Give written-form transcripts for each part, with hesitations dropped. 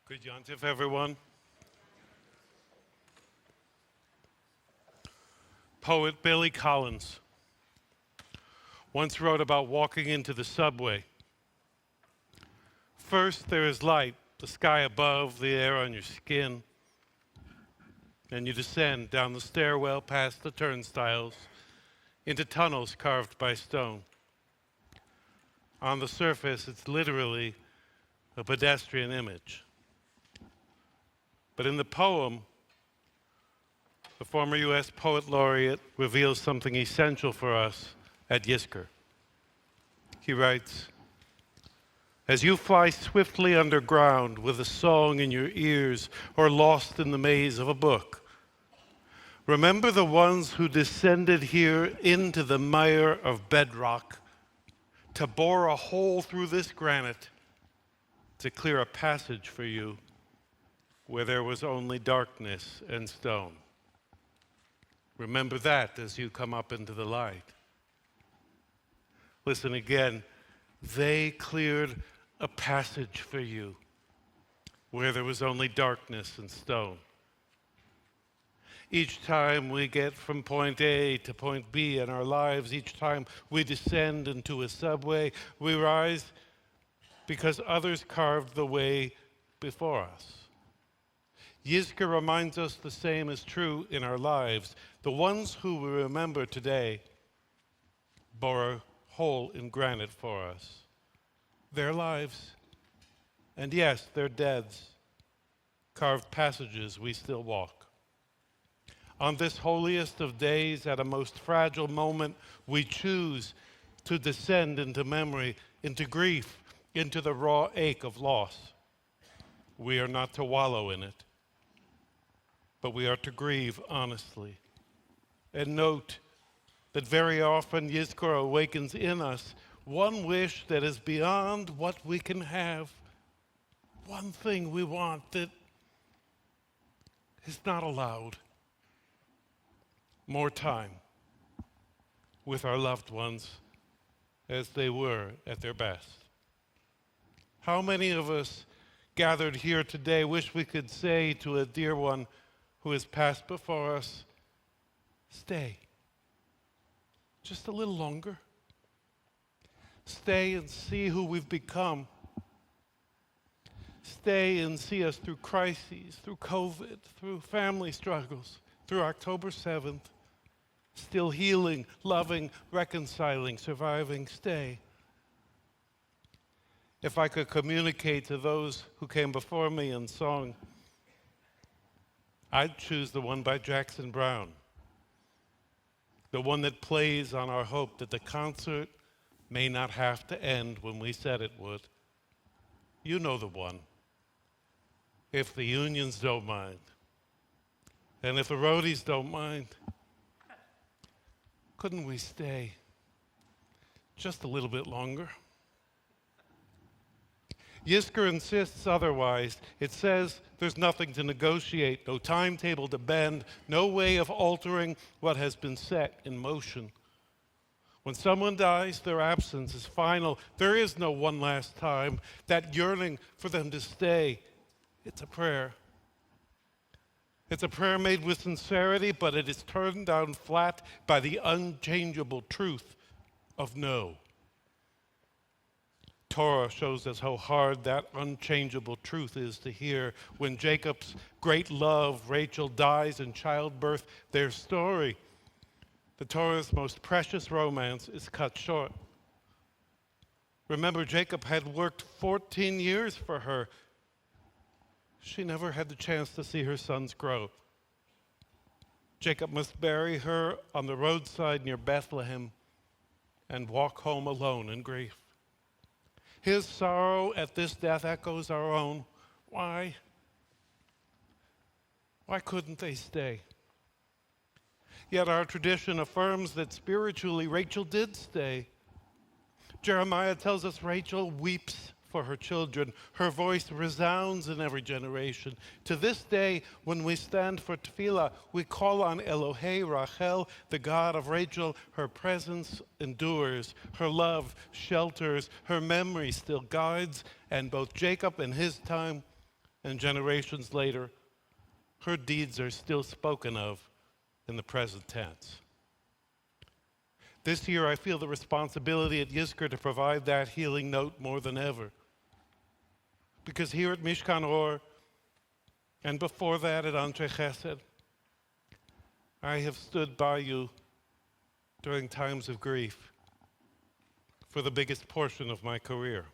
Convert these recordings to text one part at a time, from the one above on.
Good Yom Kippur, everyone. Poet Billy Collins once wrote about walking into the subway. First, there is light, the sky above, the air on your skin. And you descend down the stairwell past the turnstiles into tunnels carved by stone. On the surface, it's literally a pedestrian image. But in the poem, the former U.S. Poet Laureate reveals something essential for us at Yizkor. He writes, "As you fly swiftly underground with a song in your ears or lost in the maze of a book, remember the ones who descended here into the mire of bedrock to bore a hole through this granite to clear a passage for you where there was only darkness and stone. Remember that as you come up into the light." Listen again. They cleared a passage for you where there was only darkness and stone. Each time we get from point A to point B in our lives, each time we descend into a subway, we rise because others carved the way before us. Yizkor reminds us the same is true in our lives. The ones who we remember today bore a hole in granite for us. Their lives, and yes, their deaths, carved passages we still walk. On this holiest of days, at a most fragile moment, we choose to descend into memory, into grief, into the raw ache of loss. We are not to wallow in it, but we are to grieve honestly. And note that very often Yizkor awakens in us one wish that is beyond what we can have, one thing we want that is not allowed. More time with our loved ones as they were at their best. How many of us gathered here today wish we could say to a dear one who has passed before us, stay just a little longer. Stay and see who we've become. Stay and see us through crises, through COVID, through family struggles, through October 7th. Still healing, loving, reconciling, surviving. Stay. If I could communicate to those who came before me in song, I'd choose the one by Jackson Browne, the one that plays on our hope that the concert may not have to end when we said it would. You know the one. If the unions don't mind, and if the roadies don't mind, couldn't we stay just a little bit longer? Yizkor insists otherwise. It says there's nothing to negotiate, no timetable to bend, no way of altering what has been set in motion. When someone dies, their absence is final. There is no one last time. That yearning for them to stay, it's a prayer. It's a prayer made with sincerity, but it is turned down flat by the unchangeable truth of no. Torah shows us how hard that unchangeable truth is to hear. When Jacob's great love, Rachel, dies in childbirth, their story, the Torah's most precious romance, is cut short. Remember, Jacob had worked 14 years for her. She never had the chance to see her sons grow. Jacob must bury her on the roadside near Bethlehem and walk home alone in grief. His sorrow at this death echoes our own. Why? Why couldn't they stay? Yet our tradition affirms that spiritually Rachel did stay. Jeremiah tells us Rachel weeps for her children. Her voice resounds in every generation. To this day, when we stand for tefillah, we call on Elohei Rachel, the God of Rachel. Her presence endures. Her love shelters. Her memory still guides. And both Jacob in his time and generations later, her deeds are still spoken of in the present tense. This year, I feel the responsibility at Yizkor to provide that healing note more than ever. Because here at Mishkan Or, and before that at Anshe Chesed, I have stood by you during times of grief for the biggest portion of my career.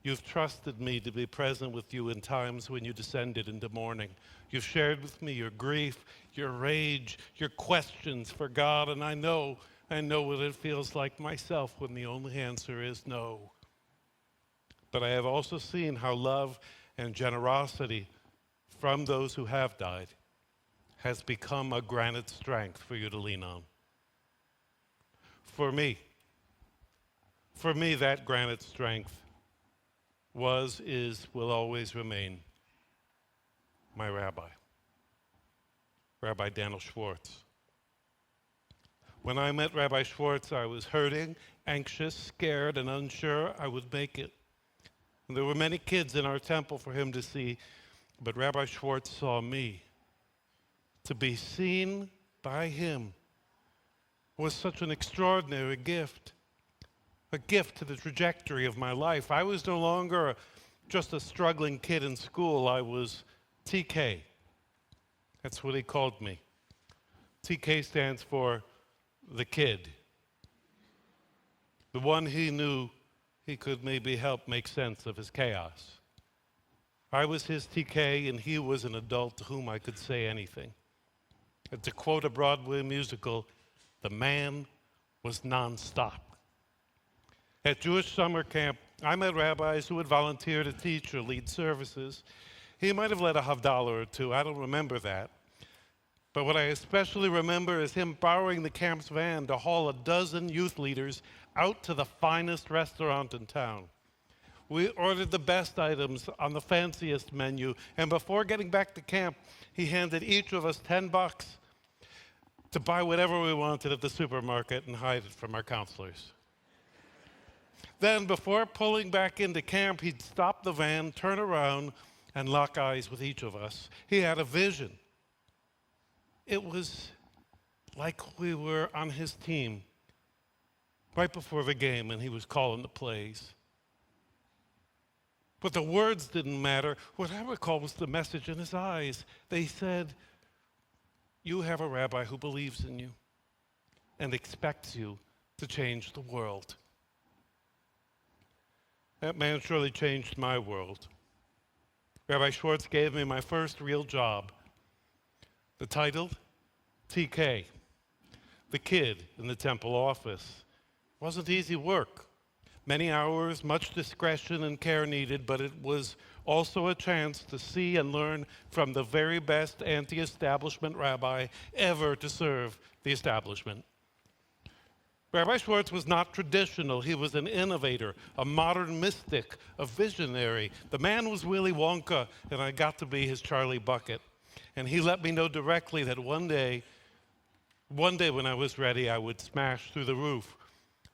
You've trusted me to be present with you in times when you descended into mourning. You've shared with me your grief, your rage, your questions for God, and I know what it feels like myself when the only answer is no. But I have also seen how love and generosity from those who have died has become a granite strength for you to lean on. For me, that granite strength was, is, will always remain my rabbi, Rabbi Daniel Schwartz. When I met Rabbi Schwartz, I was hurting, anxious, scared, and unsure I would make it. And there were many kids in our temple for him to see, but Rabbi Schwartz saw me. To be seen by him was such an extraordinary gift. A gift to the trajectory of my life. I was no longer just a struggling kid in school. I was TK. That's what he called me. TK stands for the kid. The one he knew he could maybe help make sense of his chaos. I was his TK and he was an adult to whom I could say anything. And to quote a Broadway musical, the man was nonstop. At Jewish summer camp, I met rabbis who would volunteer to teach or lead services. He might have led a Havdalah or two, I don't remember that. But what I especially remember is him borrowing the camp's van to haul a dozen youth leaders out to the finest restaurant in town. We ordered the best items on the fanciest menu, and before getting back to camp, he handed each of us $10 to buy whatever we wanted at the supermarket and hide it from our counselors. Then, before pulling back into camp, he'd stop the van, turn around, and lock eyes with each of us. He had a vision. It was like we were on his team right before the game, and he was calling the plays. But the words didn't matter. What I recall was the message in his eyes. They said, "You have a rabbi who believes in you and expects you to change the world." That man surely changed my world. Rabbi Schwartz gave me my first real job. The title, TK, the kid in the temple office. It wasn't easy work. Many hours, much discretion and care needed, but it was also a chance to see and learn from the very best anti-establishment rabbi ever to serve the establishment. Rabbi Schwartz was not traditional. He was an innovator, a modern mystic, a visionary. The man was Willy Wonka, and I got to be his Charlie Bucket. And he let me know directly that one day when I was ready, I would smash through the roof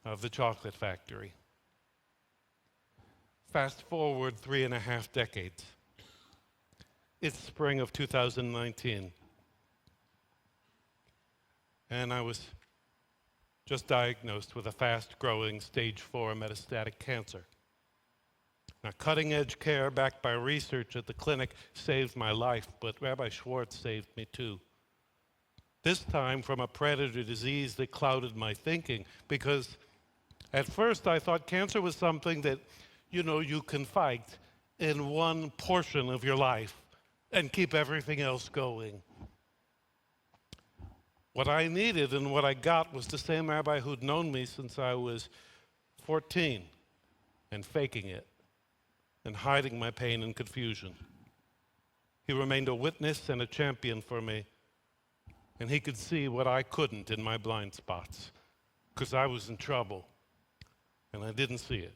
of the chocolate factory. Fast forward 3.5 decades. It's spring of 2019. And I was just diagnosed with a fast-growing stage 4 metastatic cancer. Now, cutting-edge care backed by research at the clinic saved my life, but Rabbi Schwartz saved me too. This time from a predator disease that clouded my thinking, because at first I thought cancer was something that, you can fight in one portion of your life and keep everything else going. What I needed and what I got was the same rabbi who'd known me since I was 14 and faking it and hiding my pain and confusion. He remained a witness and a champion for me, and he could see what I couldn't in my blind spots because I was in trouble and I didn't see it.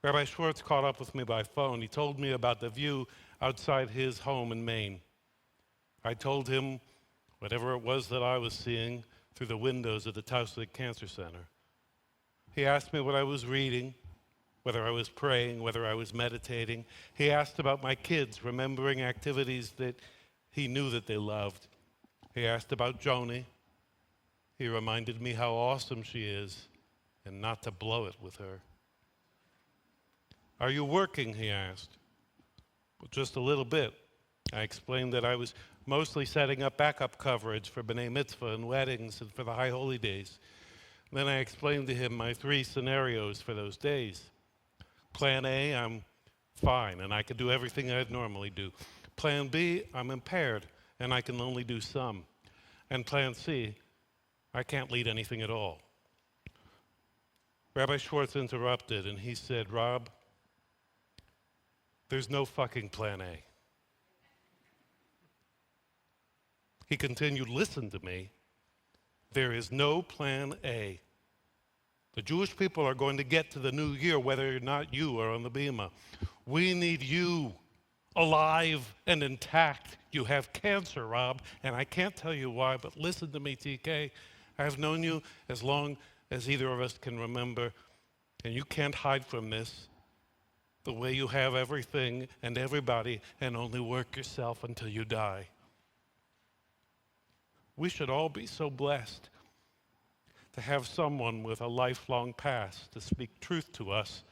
Rabbi Schwartz caught up with me by phone. He told me about the view outside his home in Maine. I told him whatever it was that I was seeing through the windows of the Tausig Cancer Center. He asked me what I was reading, whether I was praying, whether I was meditating. He asked about my kids, remembering activities that he knew that they loved. He asked about Joni. He reminded me how awesome she is and not to blow it with her. Are you working, he asked. Well, just a little bit. I explained that I was mostly setting up backup coverage for B'nai Mitzvah and weddings and for the High Holy Days. Then I explained to him my 3 scenarios for those days. Plan A, I'm fine and I can do everything I'd normally do. Plan B, I'm impaired and I can only do some. And Plan C, I can't lead anything at all. Rabbi Schwartz interrupted and he said, Rob, there's no fucking Plan A. He continued, listen to me. There is no Plan A. The Jewish people are going to get to the new year whether or not you are on the bima. We need you alive and intact. You have cancer, Rob, and I can't tell you why, but listen to me, TK. I've known you as long as either of us can remember, and you can't hide from this the way you have everything and everybody and only work yourself until you die. We should all be so blessed to have someone with a lifelong past to speak truth to us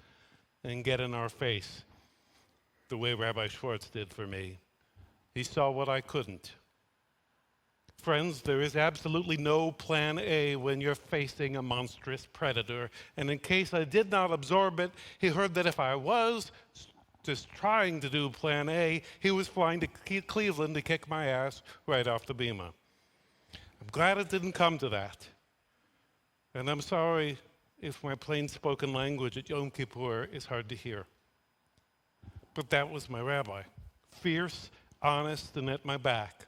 and get in our face the way Rabbi Schwartz did for me. He saw what I couldn't. Friends, there is absolutely no Plan A when you're facing a monstrous predator. And in case I did not absorb it, he heard that if I was just trying to do Plan A, he was flying to Cleveland to kick my ass right off the bima. I'm glad it didn't come to that. And I'm sorry if my plain-spoken language at Yom Kippur is hard to hear. But that was my rabbi, fierce, honest, and at my back.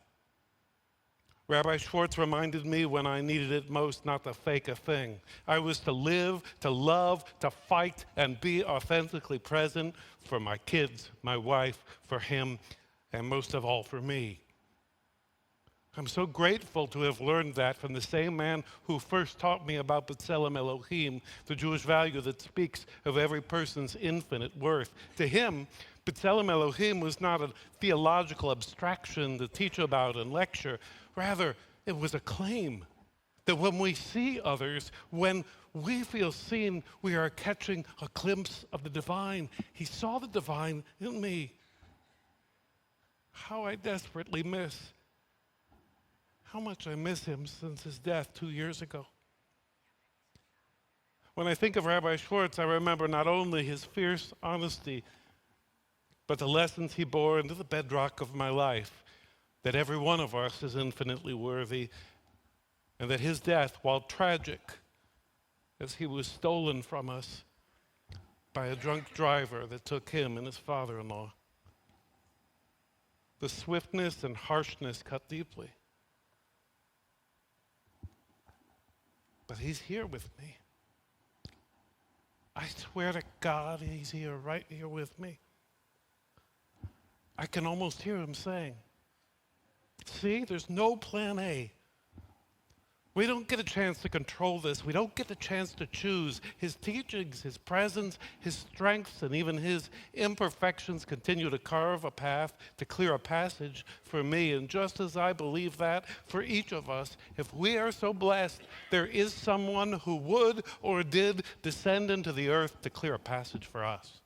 Rabbi Schwartz reminded me when I needed it most not to fake a thing. I was to live, to love, to fight, and be authentically present for my kids, my wife, for him, and most of all for me. I'm so grateful to have learned that from the same man who first taught me about B'Tselem Elohim, the Jewish value that speaks of every person's infinite worth. To him, B'Tselem Elohim was not a theological abstraction to teach about and lecture. Rather, it was a claim that when we see others, when we feel seen, we are catching a glimpse of the divine. He saw the divine in me. How I desperately miss. How much I miss him since his death 2 years ago. When I think of Rabbi Schwartz, I remember not only his fierce honesty, but the lessons he bore into the bedrock of my life, that every one of us is infinitely worthy, and that his death, while tragic, as he was stolen from us by a drunk driver that took him and his father-in-law, the swiftness and harshness cut deeply. But he's here with me. I swear to God, he's here, right here with me. I can almost hear him saying, see, there's no Plan A. We don't get a chance to control this. We don't get a chance to choose. His teachings, his presence, his strengths, and even his imperfections continue to carve a path, to clear a passage for me. And just as I believe that for each of us, if we are so blessed, there is someone who would or did descend into the earth to clear a passage for us.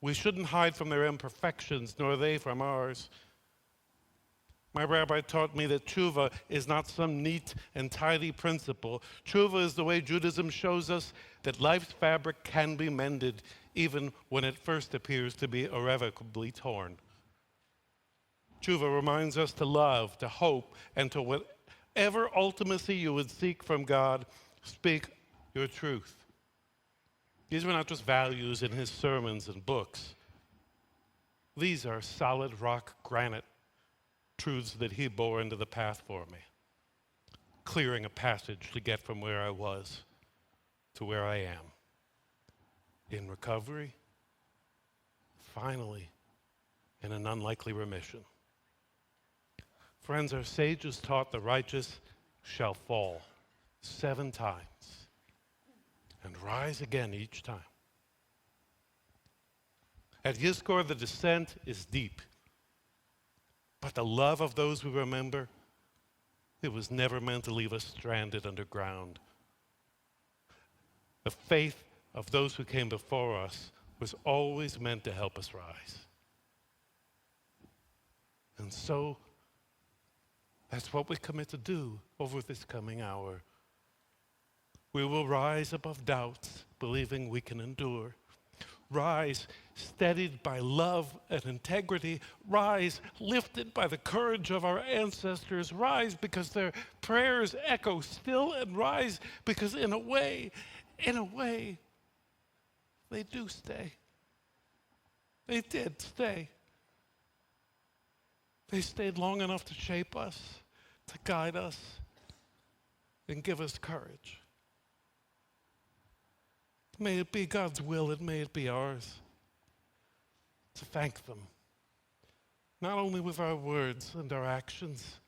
We shouldn't hide from their imperfections, nor they from ours. My rabbi taught me that tshuva is not some neat and tidy principle. Tshuva is the way Judaism shows us that life's fabric can be mended, even when it first appears to be irrevocably torn. Tshuva reminds us to love, to hope, and to whatever ultimacy you would seek from God, speak your truth. These were not just values in his sermons and books. These are solid rock granite truths that he bore into the path for me, clearing a passage to get from where I was to where I am. In recovery, finally, in an unlikely remission. Friends, our sages taught the righteous shall fall 7 times and rise again each time. At Yizkor, the descent is deep. But the love of those we remember, it was never meant to leave us stranded underground. The faith of those who came before us was always meant to help us rise. And so, that's what we commit to do over this coming hour. We will rise above doubts, believing we can endure. Rise, steadied by love and integrity. Rise, lifted by the courage of our ancestors. Rise because their prayers echo still, and rise because in a way, they do stay. They did stay. They stayed long enough to shape us, to guide us, and give us courage. May it be God's will and may it be ours to thank them, not only with our words and our actions.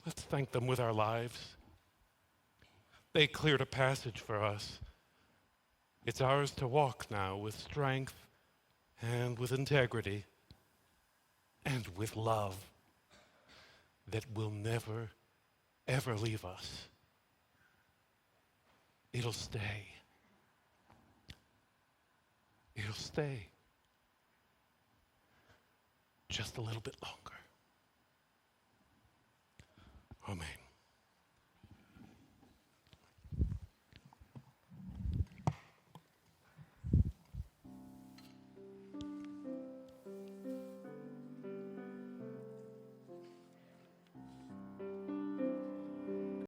Let's thank them with our lives. They cleared a passage for us. It's ours to walk now with strength and with integrity and with love that will never, ever leave us. It'll stay. It'll stay just a little bit longer. Amen.